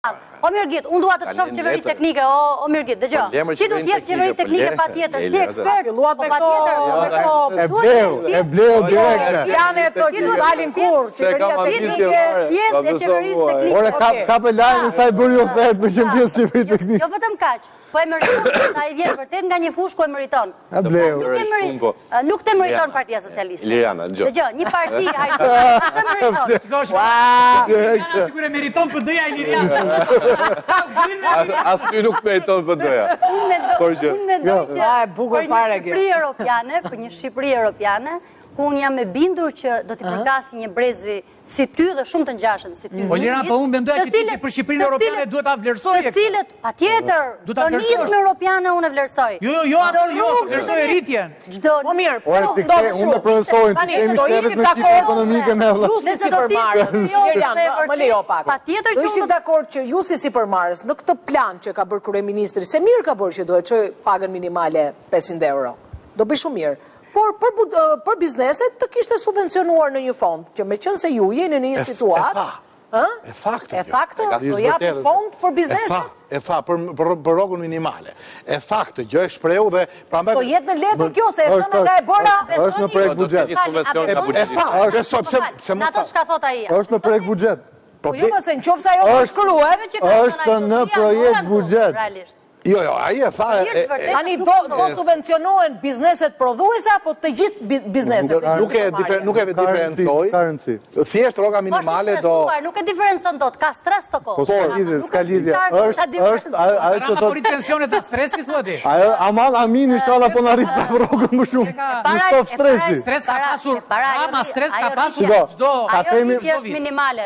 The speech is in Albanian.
O Mirgit, unë dua të të shoh qeveri teknike, o Mirgit, dëgjoj. Ti duhet të jesh qeveri teknike patjetër, si ekspert, po patjetër. E bleu direkte. Janë e to që dalin kur, qeveria teknike. Pjesë e qeverisë teknike. Ore, ka për lajmë sa i bëri ofertë me qenë pjesë qeveri teknike. Jo vetëm kaq, po e meriton, sa i vjen vërtet nga një fushë ku e meriton. E bleu. Nuk të meriton Partia Socialiste. Liriana, dëgjoj. Dëgjoj, një parti hajde, të meriton. Sigur e meriton PD-ja i Liriana. As ty nuk meriton PD-ja. Unë mendoj që bukur fare kjo. Për një Shqipëri Europiane, ku unë jam e bindur që do t'i përgasi një brezi si ty dhe shumë të ngjashëm si ty. Po Liriana, po unë mendoja që ti si për Shqipërinë Europiane duhet ta vlerësoj. Të cilët, patjetër, tonizmi Europiane unë e vlerësoj. Jo, ato jo, vlerësoj rritjen. Po mirë, Ore, ti unë të profesorin, ti kemi shtetet me shqipë ekonomike në vla. Ju si sipërmarrës, Liriana, më lejo pak. Patjetër që do ishit dakord që ju si sipërmarrës në këtë plan që ka bërë kryeministri, se mirë ka bërë që duhet çoj pagën minimale 500 euro. Do bëj shumë mirë. Por për bizneset të kishte subvencionuar në një fond, që me qënë se ju jeni në një situatë. E faktë. E faktë, do japë fond për bizneset? E fa, për rogën minimale. E faktë, gjë e shpreu dhe... Do jetë në letër kjo, se e thënë nga e bëra... është në projekt buxhet. E fa, në ato shka thot ai. është në projekt buxhet. Po jo mëse në qofë sa jo të shkruhet... është në projekt buxhet. Jo, aji e tha... Tani do subvencionohen bizneset prodhuese apo të gjithë bizneset? Nuk e diferencoj. Thjesht roga minimale do... Nuk e diferencon dot, ka stres të kohë. Po, s'ka lidhje. Është... Ata për pensionet dhe stresi, thua ti? Amal Amin inshallah po në rritë sa rogën më shumë. Në stop stresi. Stres ka pasur, ama stres ka pasur Shiko, çdo... Ajo një është minimale.